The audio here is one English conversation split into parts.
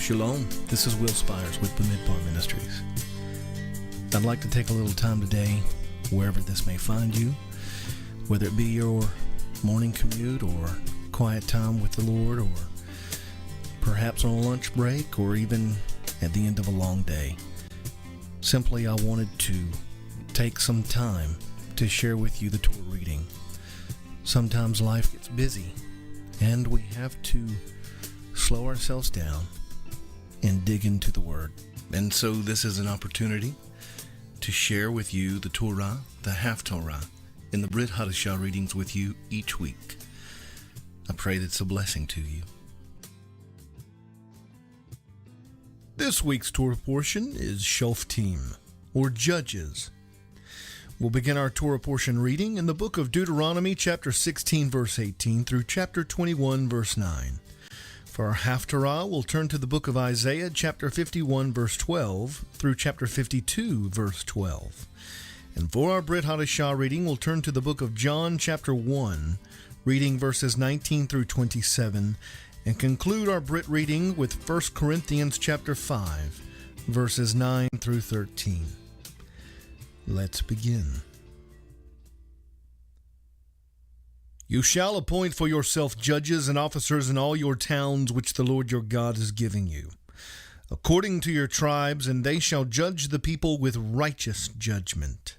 Shalom, this is Will Spires with Bamidbar Ministries. I'd like to take a little time today, wherever this may find you, whether it be your morning commute or quiet time with the Lord, or perhaps on a lunch break, or even at the end of a long day. Simply, I wanted to take some time to share with you the Torah reading. Sometimes life gets busy, and we have to slow ourselves down and dig into the Word. And so this is an opportunity to share with you the Torah, the Haftorah, and the Brit Hadashah readings with you each week. I pray that it's a blessing to you. This week's Torah portion is Shoftim, or Judges. We'll begin our Torah portion reading in the book of Deuteronomy, chapter 16, verse 18, through chapter 21, verse 9. For our Haftarah, we'll turn to the book of Isaiah, chapter 51, verse 12, through chapter 52, verse 12. And for our Brit Hadashah reading, we'll turn to the book of John, chapter 1, reading verses 19 through 27, and conclude our Brit reading with 1 Corinthians, chapter 5, verses 9 through 13. Let's begin. You shall appoint for yourself judges and officers in all your towns which the Lord your God is giving you, according to your tribes, and they shall judge the people with righteous judgment.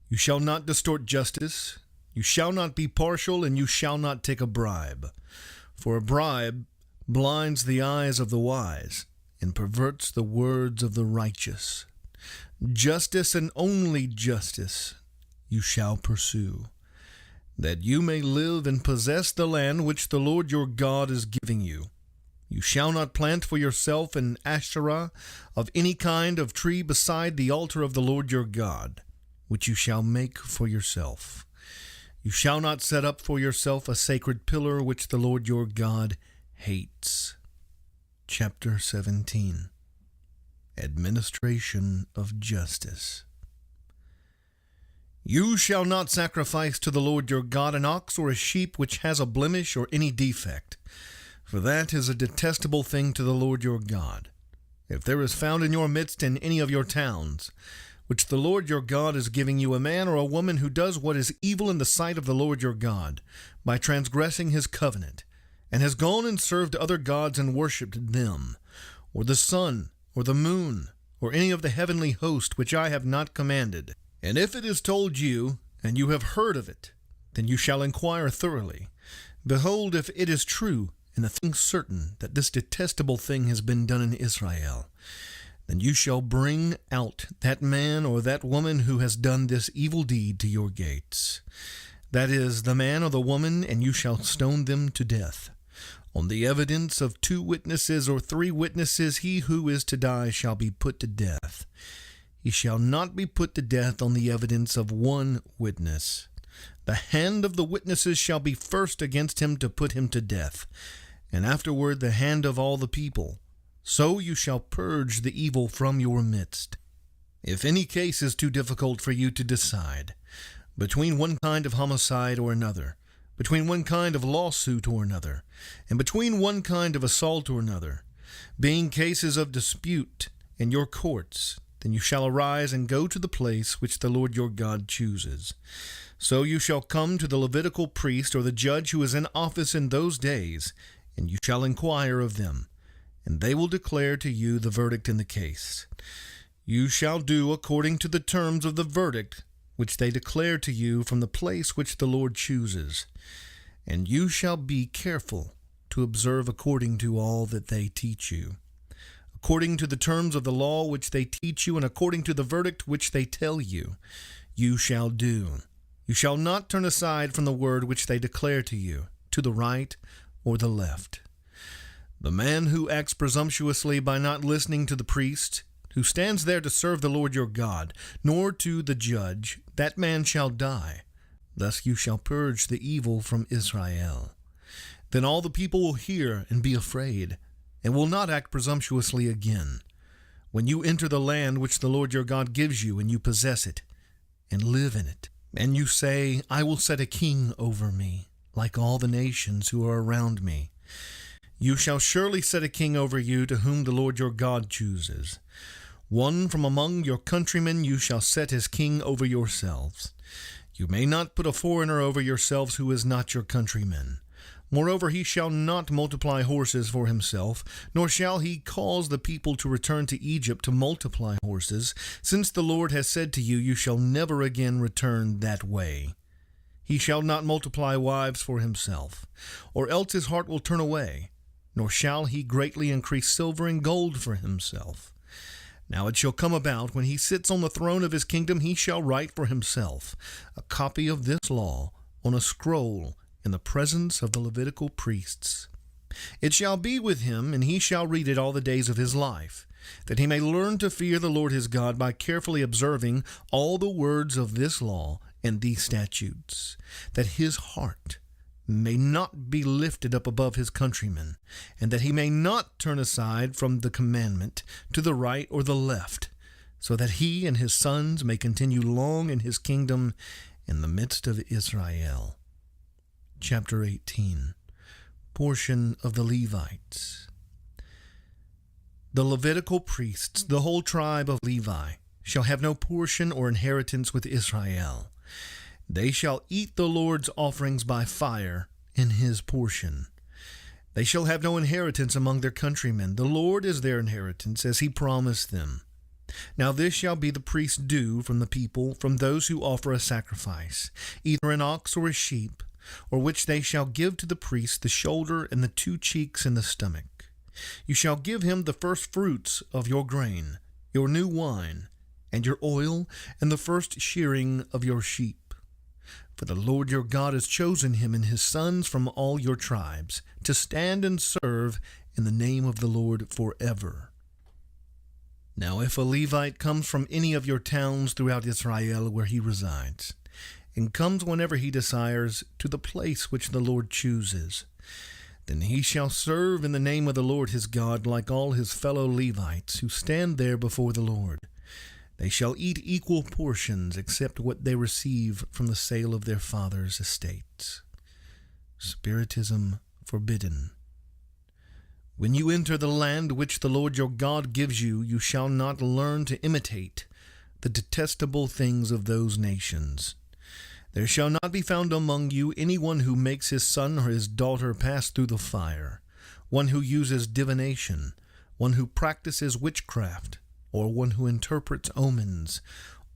You shall not distort justice, you shall not be partial, and you shall not take a bribe. For a bribe blinds the eyes of the wise and perverts the words of the righteous. Justice and only justice you shall pursue, that you may live and possess the land which the Lord your God is giving you. You shall not plant for yourself an Asherah of any kind of tree beside the altar of the Lord your God, which you shall make for yourself. You shall not set up for yourself a sacred pillar which the Lord your God hates. Chapter 17. Administration of Justice. You shall not sacrifice to the Lord your God an ox or a sheep which has a blemish or any defect, for that is a detestable thing to the Lord your God. If there is found in your midst in any of your towns, which the Lord your God is giving you, a man or a woman who does what is evil in the sight of the Lord your God, by transgressing his covenant, and has gone and served other gods and worshipped them, or the sun, or the moon, or any of the heavenly host which I have not commanded, and if it is told you, and you have heard of it, then you shall inquire thoroughly. Behold, if it is true, and a thing certain, that this detestable thing has been done in Israel, then you shall bring out that man or that woman who has done this evil deed to your gates. That is, the man or the woman, and you shall stone them to death. On the evidence of 2 witnesses or 3 witnesses, he who is to die shall be put to death. He shall not be put to death on the evidence of 1 witness. The hand of the witnesses shall be first against him to put him to death, and afterward the hand of all the people. So you shall purge the evil from your midst. If any case is too difficult for you to decide, between one kind of homicide or another, between one kind of lawsuit or another, and between one kind of assault or another, being cases of dispute in your courts, then you shall arise and go to the place which the Lord your God chooses. So you shall come to the Levitical priest or the judge who is in office in those days, and you shall inquire of them, and they will declare to you the verdict in the case. You shall do according to the terms of the verdict which they declare to you from the place which the Lord chooses. And you shall be careful to observe according to all that they teach you, according to the terms of the law which they teach you, and according to the verdict which they tell you, you shall do. You shall not turn aside from the word which they declare to you, to the right or the left. The man who acts presumptuously by not listening to the priest, who stands there to serve the Lord your God, nor to the judge, that man shall die. Thus you shall purge the evil from Israel. Then all the people will hear and be afraid, and will not act presumptuously again, when you enter the land which the Lord your God gives you, and you possess it, and live in it. And you say, I will set a king over me, like all the nations who are around me. You shall surely set a king over you to whom the Lord your God chooses. One from among your countrymen you shall set as king over yourselves. You may not put a foreigner over yourselves who is not your countryman. Moreover, he shall not multiply horses for himself, nor shall he cause the people to return to Egypt to multiply horses, since the Lord has said to you, you shall never again return that way. He shall not multiply wives for himself, or else his heart will turn away, nor shall he greatly increase silver and gold for himself. Now it shall come about, when he sits on the throne of his kingdom, he shall write for himself a copy of this law on a scroll in the presence of the Levitical priests. It shall be with him, and he shall read it all the days of his life, that he may learn to fear the Lord his God by carefully observing all the words of this law and these statutes, that his heart may not be lifted up above his countrymen, and that he may not turn aside from the commandment to the right or the left, so that he and his sons may continue long in his kingdom in the midst of Israel. Chapter 18. Portion of the Levites. The Levitical priests, the whole tribe of Levi, shall have no portion or inheritance with Israel. They shall eat the Lord's offerings by fire in his portion. They shall have no inheritance among their countrymen. The Lord is their inheritance, as he promised them. Now this shall be the priest's due from the people, from those who offer a sacrifice, either an ox or a sheep, or which they shall give to the priest the shoulder and the 2 cheeks and the stomach. You shall give him the first fruits of your grain, your new wine, and your oil, and the first shearing of your sheep. For the Lord your God has chosen him and his sons from all your tribes, to stand and serve in the name of the Lord forever. Now if a Levite comes from any of your towns throughout Israel where he resides, and comes whenever he desires to the place which the Lord chooses, then he shall serve in the name of the Lord his God like all his fellow Levites who stand there before the Lord. They shall eat equal portions, except what they receive from the sale of their father's estates. Spiritism forbidden. When you enter the land which the Lord your God gives you, you shall not learn to imitate the detestable things of those nations. There shall not be found among you anyone who makes his son or his daughter pass through the fire, one who uses divination, one who practices witchcraft, or one who interprets omens,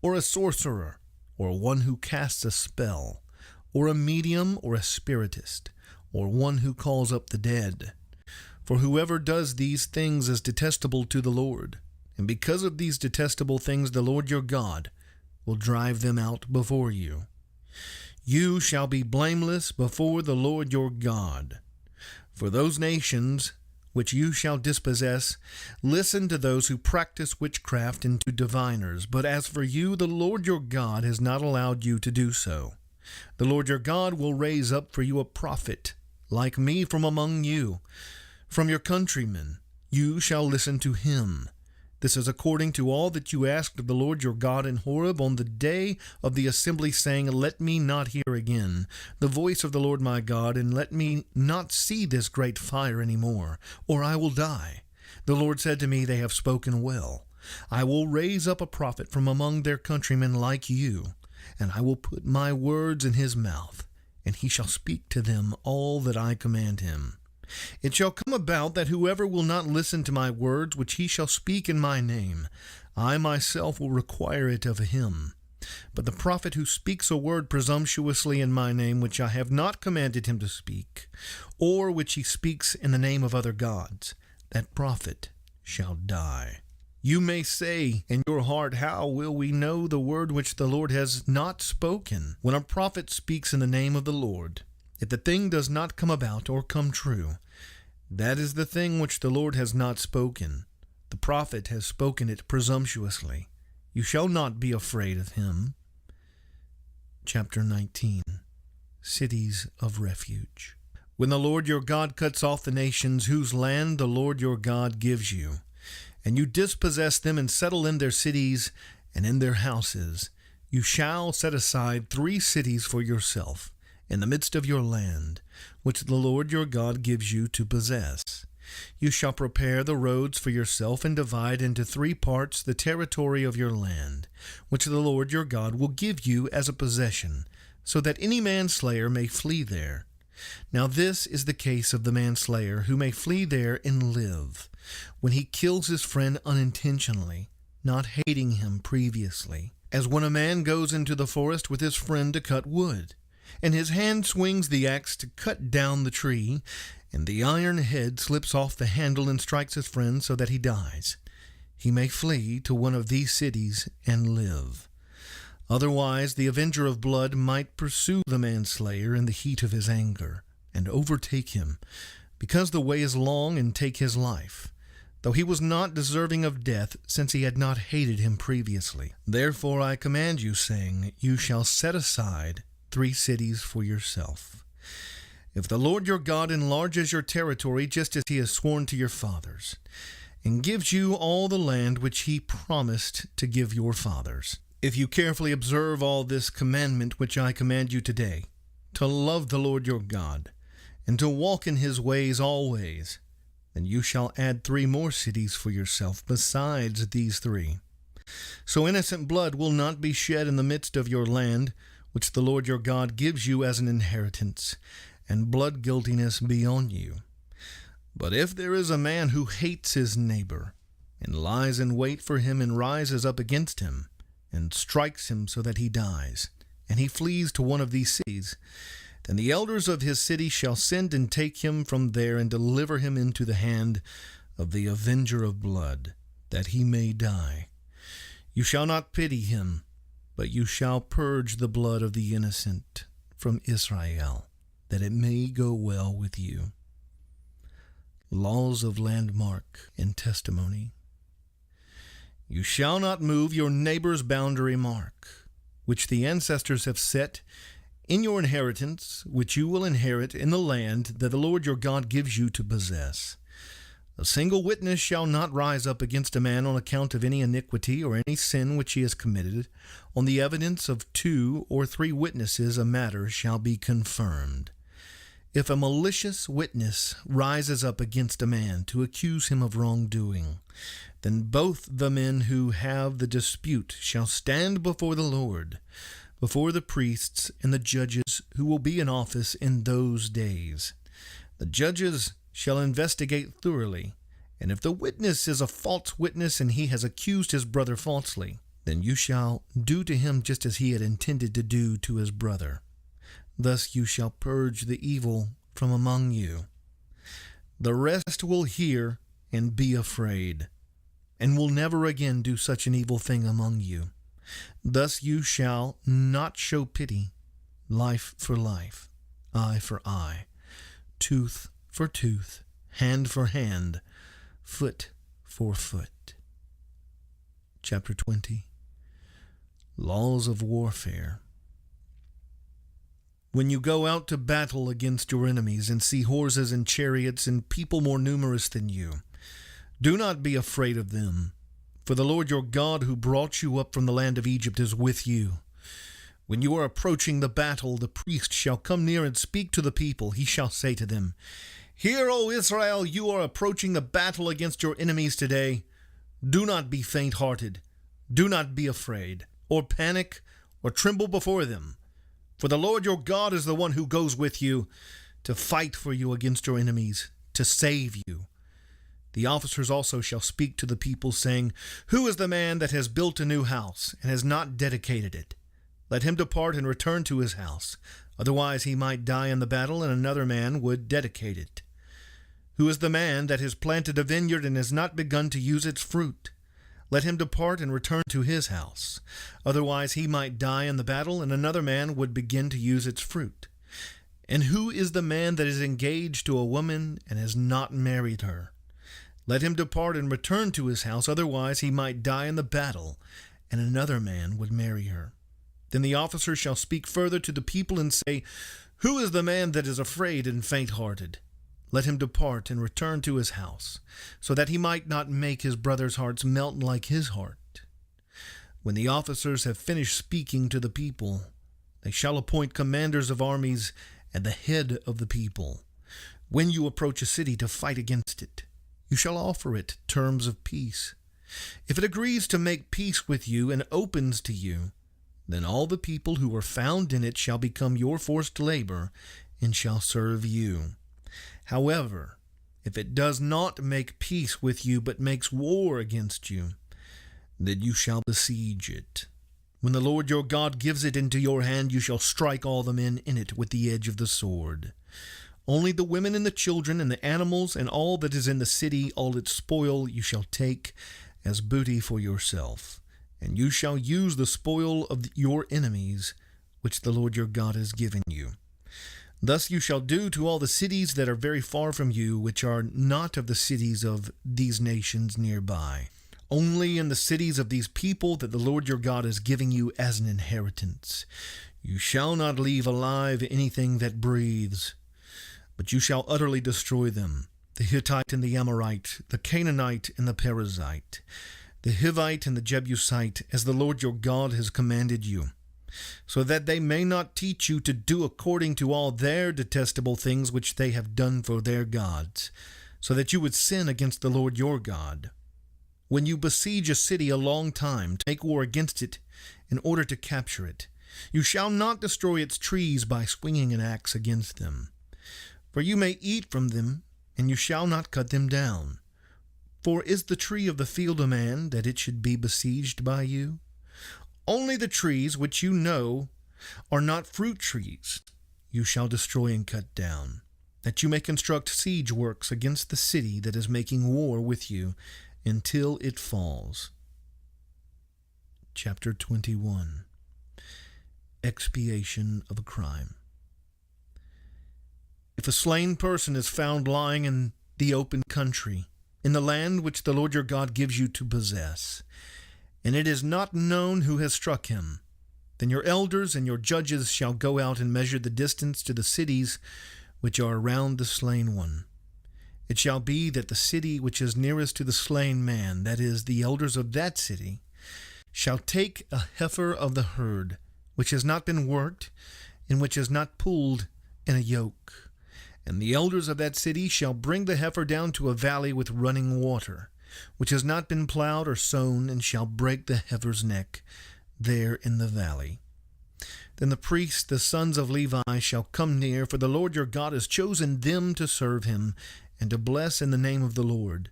or a sorcerer, or one who casts a spell, or a medium or a spiritist, or one who calls up the dead. For whoever does these things is detestable to the Lord, and because of these detestable things the Lord your God will drive them out before you. You shall be blameless before the Lord your God. For those nations which you shall dispossess, listen to those who practice witchcraft and to diviners. But as for you, the Lord your God has not allowed you to do so. The Lord your God will raise up for you a prophet like me from among you. From your countrymen you shall listen to him. This is according to all that you asked of the Lord your God in Horeb on the day of the assembly, saying, Let me not hear again the voice of the Lord my God, and let me not see this great fire any more, or I will die. The Lord said to me, They have spoken well. I will raise up a prophet from among their countrymen like you, and I will put my words in his mouth, and he shall speak to them all that I command him. It shall come about that whoever will not listen to my words, which he shall speak in my name, I myself will require it of him. But the prophet who speaks a word presumptuously in my name, which I have not commanded him to speak, or which he speaks in the name of other gods, that prophet shall die. You may say in your heart, How will we know the word which the Lord has not spoken? When a prophet speaks in the name of the Lord, if the thing does not come about or come true, that is the thing which the Lord has not spoken. The prophet has spoken it presumptuously. You shall not be afraid of him. Chapter 19. Cities of Refuge. When the Lord your God cuts off the nations whose land the Lord your God gives you, and you dispossess them and settle in their cities and in their houses, you shall set aside 3 cities for yourself, in the midst of your land, which the Lord your God gives you to possess. You shall prepare the roads for yourself and divide into 3 parts the territory of your land, which the Lord your God will give you as a possession, so that any manslayer may flee there. Now this is the case of the manslayer who may flee there and live, when he kills his friend unintentionally, not hating him previously, as when a man goes into the forest with his friend to cut wood, and his hand swings the axe to cut down the tree, and the iron head slips off the handle and strikes his friend so that he dies. He may flee to one of these cities and live. Otherwise, the avenger of blood might pursue the manslayer in the heat of his anger, and overtake him, because the way is long, and take his life, though he was not deserving of death, since he had not hated him previously. Therefore I command you, saying, you shall set aside 3 cities for yourself. If the Lord your God enlarges your territory just as he has sworn to your fathers, and gives you all the land which he promised to give your fathers, if you carefully observe all this commandment which I command you today, to love the Lord your God, and to walk in his ways always, then you shall add 3 more cities for yourself besides these 3. So innocent blood will not be shed in the midst of your land, which the Lord your God gives you as an inheritance, and blood guiltiness be on you. But if there is a man who hates his neighbor, and lies in wait for him, and rises up against him, and strikes him so that he dies, and he flees to one of these cities, then the elders of his city shall send and take him from there, and deliver him into the hand of the avenger of blood, that he may die. You shall not pity him, but you shall purge the blood of the innocent from Israel, that it may go well with you. Laws of landmark and testimony. You shall not move your neighbor's boundary mark, which the ancestors have set in your inheritance, which you will inherit in the land that the Lord your God gives you to possess. A single witness shall not rise up against a man on account of any iniquity or any sin which he has committed. On the evidence of 2 or 3 witnesses a matter shall be confirmed. If a malicious witness rises up against a man to accuse him of wrongdoing, then both the men who have the dispute shall stand before the Lord, before the priests and the judges who will be in office in those days. The judges shall investigate thoroughly, and if the witness is a false witness and he has accused his brother falsely, then you shall do to him just as he had intended to do to his brother. Thus you shall purge the evil from among you. The rest will hear and be afraid, and will never again do such an evil thing among you. Thus you shall not show pity, life for life, eye for eye, tooth for tooth, hand for hand, foot for foot. Chapter 20. Laws of Warfare. When you go out to battle against your enemies and see horses and chariots and people more numerous than you, do not be afraid of them, for the Lord your God who brought you up from the land of Egypt is with you. When you are approaching the battle, the priest shall come near and speak to the people. He shall say to them, Hear, O Israel, you are approaching the battle against your enemies today. Do not be faint-hearted. Do not be afraid, or panic, or tremble before them. For the Lord your God is the one who goes with you to fight for you against your enemies, to save you. The officers also shall speak to the people, saying, Who is the man that has built a new house, and has not dedicated it? Let him depart and return to his house. Otherwise he might die in the battle, and another man would dedicate it. Who is the man that has planted a vineyard and has not begun to use its fruit? Let him depart and return to his house. Otherwise he might die in the battle, and another man would begin to use its fruit. And who is the man that is engaged to a woman and has not married her? Let him depart and return to his house. Otherwise he might die in the battle, and another man would marry her. Then the officer shall speak further to the people and say, Who is the man that is afraid and faint-hearted? Let him depart and return to his house, so that he might not make his brother's hearts melt like his heart. When the officers have finished speaking to the people, They shall appoint commanders of armies and the head of the people. When you approach a city to fight against it, you shall offer it terms of peace. If it agrees to make peace with you and opens to you, then all the people who are found in it shall become your forced labor and shall serve you. However, if it does not make peace with you but makes war against you, then you shall besiege it. When the Lord your God gives it into your hand, you shall strike all the men in it with the edge of the sword. Only the women and the children and the animals and all that is in the city, all its spoil, you shall take as booty for yourself. And you shall use the spoil of your enemies, which the Lord your God has given you. Thus you shall do to all the cities that are very far from you, which are not of the cities of these nations nearby. Only in the cities of these people that the Lord your God is giving you as an inheritance. You shall not leave alive anything that breathes, but you shall utterly destroy them, the Hittite and the Amorite, the Canaanite and the Perizzite, the Hivite and the Jebusite, as the Lord your God has commanded you, so that they may not teach you to do according to all their detestable things which they have done for their gods, so that you would sin against the Lord your God. When you besiege a city a long time, take war against it in order to capture it. You shall not destroy its trees by swinging an axe against them. For you may eat from them, and you shall not cut them down. For is the tree of the field a man, that it should be besieged by you? Only the trees which you know are not fruit trees you shall destroy and cut down, that you may construct siege works against the city that is making war with you until it falls. Chapter 21. Expiation of a crime. If a slain person is found lying in the open country, in the land which the Lord your God gives you to possess, and it is not known who has struck him, then your elders and your judges shall go out and measure the distance to the cities which are around the slain one. It shall be that the city which is nearest to the slain man, that is, the elders of that city, shall take a heifer of the herd, which has not been worked, and which is not pulled in a yoke. And the elders of that city shall bring the heifer down to a valley with running water, which has not been plowed or sown, and shall break the heifer's neck there in the valley. Then the priests, the sons of Levi, shall come near, for the Lord your God has chosen them to serve him, and to bless in the name of the Lord.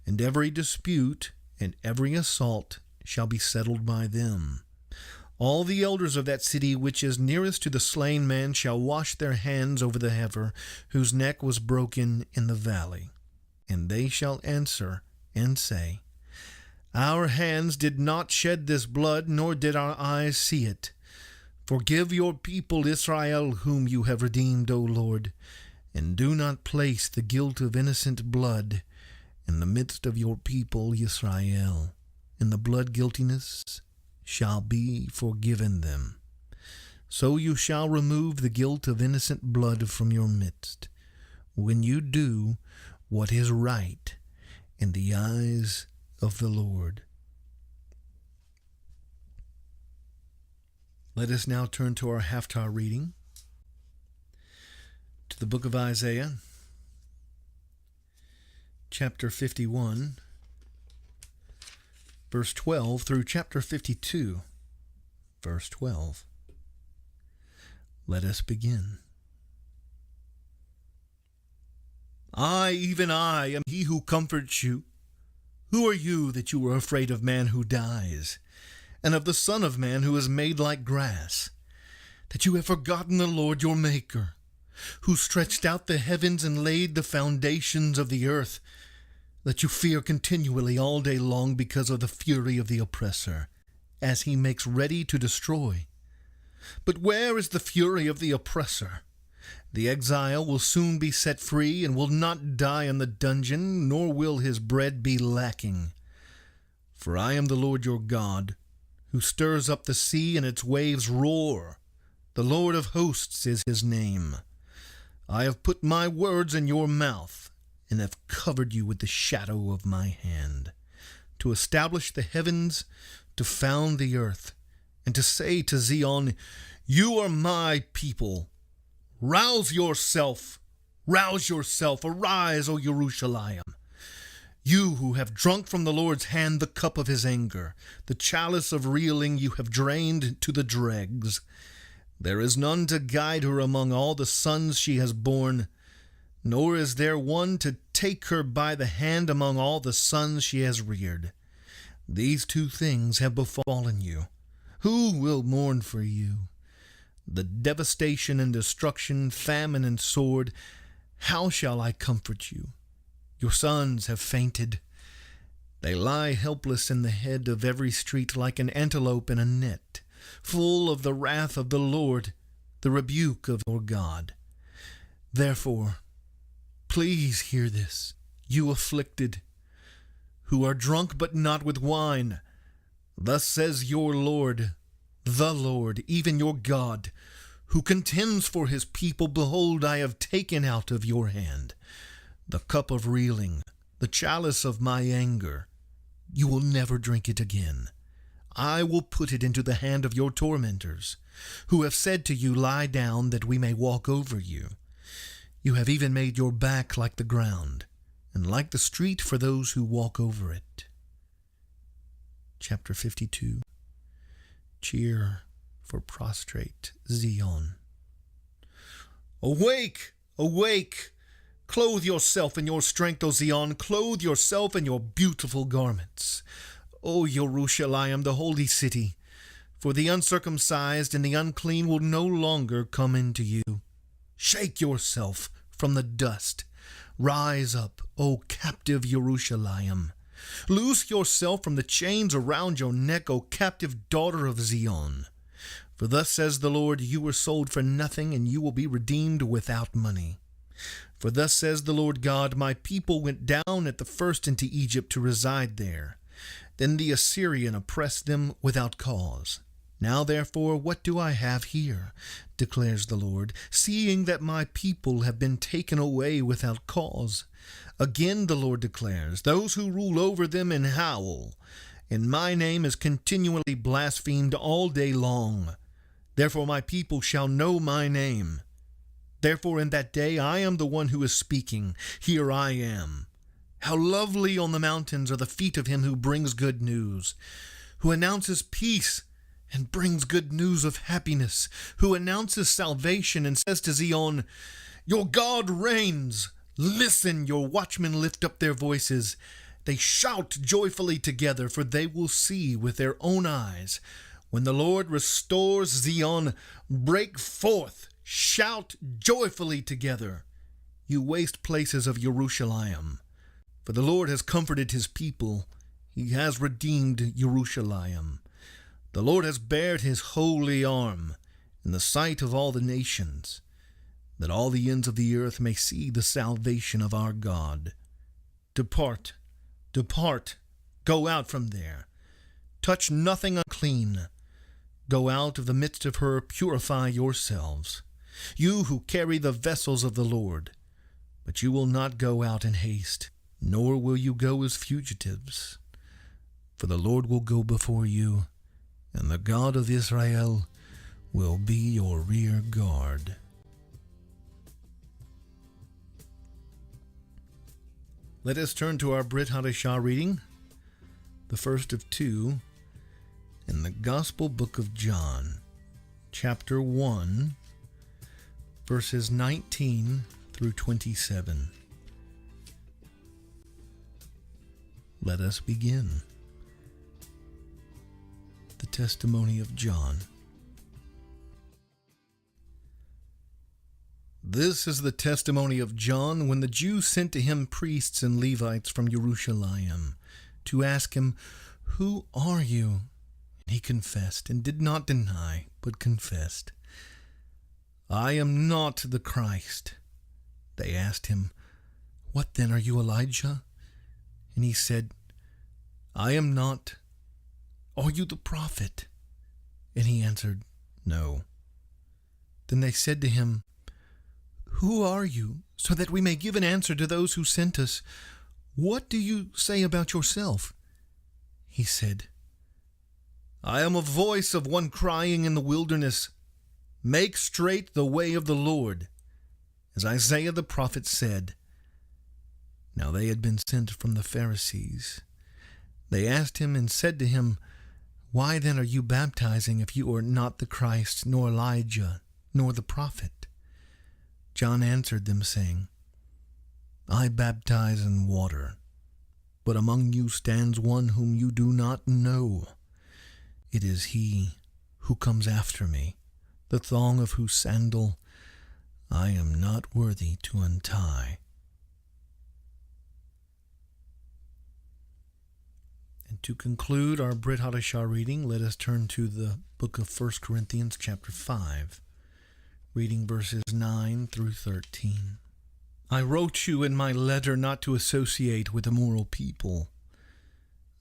And every dispute and every assault shall be settled by them. All the elders of that city which is nearest to the slain man shall wash their hands over the heifer, whose neck was broken in the valley. And they shall answer and say, Our hands did not shed this blood, nor did our eyes see it. Forgive your people Israel, whom you have redeemed, O Lord, and do not place the guilt of innocent blood in the midst of your people Israel. And the blood guiltiness shall be forgiven them. So you shall remove the guilt of innocent blood from your midst, when you do what is right in the eyes of the Lord. Let us now turn to our Haftarah reading, to the book of Isaiah, chapter 51, verse 12 through chapter 52, verse 12. Let us begin. I, even I, am he who comforts you. Who are you that you are afraid of man who dies, and of the Son of Man who is made like grass, that you have forgotten the Lord your Maker, who stretched out the heavens and laid the foundations of the earth, that you fear continually all day long because of the fury of the oppressor, as he makes ready to destroy. But where is the fury of the oppressor? The exile will soon be set free, and will not die in the dungeon, nor will his bread be lacking. For I am the Lord your God, who stirs up the sea and its waves roar. The Lord of hosts is his name. I have put my words in your mouth, and have covered you with the shadow of my hand, to establish the heavens, to found the earth, and to say to Zion, You are my people. Rouse yourself. Rouse yourself. Arise, O Jerusalem. You who have drunk from the Lord's hand the cup of his anger, the chalice of reeling you have drained to the dregs. There is none to guide her among all the sons she has borne, nor is there one to take her by the hand among all the sons she has reared. These two things have befallen you. Who will mourn for you? The devastation and destruction, famine and sword. How shall I comfort you? Your sons have fainted. They lie helpless in the head of every street like an antelope in a net, full of the wrath of the Lord, the rebuke of your God. Therefore, please hear this, you afflicted, who are drunk but not with wine. Thus says your Lord, the Lord, even your God, who contends for his people. Behold, I have taken out of your hand the cup of reeling, the chalice of my anger. You will never drink it again. I will put it into the hand of your tormentors, who have said to you, lie down, that we may walk over you. You have even made your back like the ground, and like the street for those who walk over it. Chapter 52. Cheer for prostrate Zion. Awake! Awake! Clothe yourself in your strength, O Zion. Clothe yourself in your beautiful garments, O Jerusalem, the holy city. For the uncircumcised and the unclean will no longer come into you. Shake yourself from the dust. Rise up, O captive Jerusalem. Loose yourself from the chains around your neck, O captive daughter of Zion. For thus says the Lord, you were sold for nothing, and you will be redeemed without money. For thus says the Lord God, my people went down at the first into Egypt to reside there. Then the Assyrian oppressed them without cause. Now therefore, what do I have here, declares the Lord, seeing that my people have been taken away without cause? Again the Lord declares, those who rule over them and howl, and my name is continually blasphemed all day long. Therefore my people shall know my name. Therefore in that day I am the one who is speaking. Here I am. How lovely on the mountains are the feet of him who brings good news, who announces peace and brings good news of happiness, who announces salvation and says to Zion, your God reigns. Listen, your watchmen lift up their voices. They shout joyfully together, for they will see with their own eyes. When the Lord restores Zion, break forth. Shout joyfully together, you waste places of Jerusalem. For the Lord has comforted his people. He has redeemed Jerusalem. The Lord has bared his holy arm in the sight of all the nations, that all the ends of the earth may see the salvation of our God. Depart, depart, go out from there. Touch nothing unclean. Go out of the midst of her, purify yourselves. You who carry the vessels of the Lord, but you will not go out in haste, nor will you go as fugitives. For the Lord will go before you, and the God of Israel will be your rear guard. Let us turn to our Brit Hadashah reading, the first of two, in the Gospel book of John, chapter 1, verses 19 through 27. Let us begin. The testimony of John. This is the testimony of John when the Jews sent to him priests and Levites from Jerusalem to ask him, who are you? And he confessed and did not deny, but confessed, I am not the Christ. They asked him, what then, are you Elijah? And he said, I am not. Are you the prophet? And he answered, no. Then they said to him, who are you, so that we may give an answer to those who sent us? What do you say about yourself? He said, I am a voice of one crying in the wilderness, Make straight the way of the Lord, as Isaiah the prophet said. Now they had been sent from the Pharisees. They asked him and said to him, Why then are you baptizing if you are not the Christ, nor Elijah, nor the prophet? John answered them, saying, I baptize in water, but among you stands one whom you do not know. It is he who comes after me, the thong of whose sandal I am not worthy to untie. And to conclude our Brit Hadashah reading, let us turn to the book of 1 Corinthians chapter 5, reading verses 9 through 13. I wrote you in my letter not to associate with immoral people.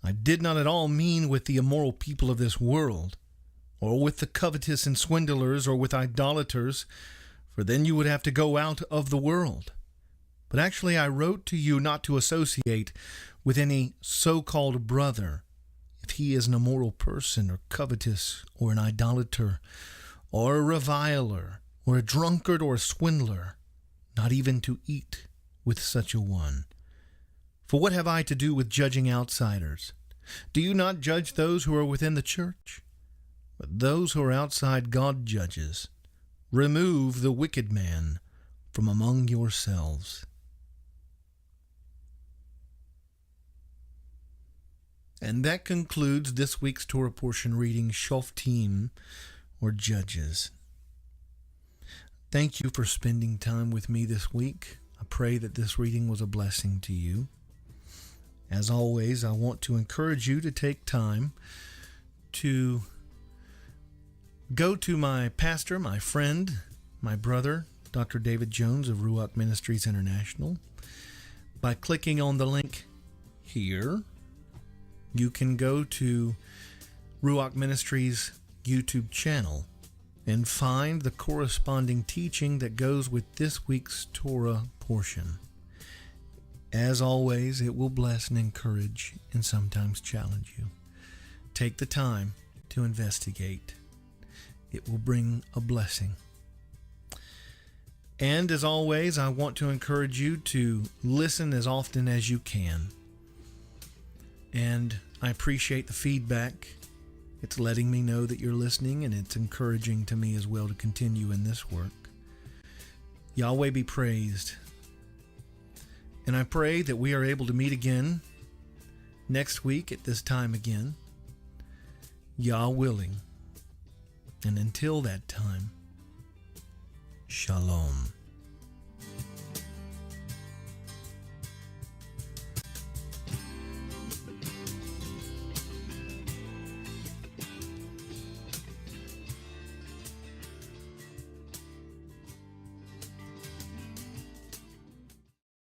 I did not at all mean with the immoral people of this world, or with the covetous and swindlers, or with idolaters, for then you would have to go out of the world. But actually I wrote to you not to associate with any so-called brother, if he is an immoral person, or covetous, or an idolater, or a reviler, or a drunkard, or a swindler, not even to eat with such a one. For what have I to do with judging outsiders? Do you not judge those who are within the church? But those who are outside God judges. Remove the wicked man from among yourselves. And that concludes this week's Torah portion reading, Shoftim, or Judges. Thank you for spending time with me this week. I pray that this reading was a blessing to you. As always, I want to encourage you to take time to go to my pastor, my friend, my brother, Dr. David Jones of Ruach Ministries International. By clicking on the link here, you can go to Ruach Ministries' YouTube channel and find the corresponding teaching that goes with this week's Torah portion. As always, it will bless and encourage and sometimes challenge you. Take the time to investigate. It will bring a blessing. And as always, I want to encourage you to listen as often as you can. And I appreciate the feedback. It's letting me know that you're listening, and it's encouraging to me as well to continue in this work. Yahweh be praised. And I pray that we are able to meet again next week at this time again, Yah willing. And until that time, Shalom.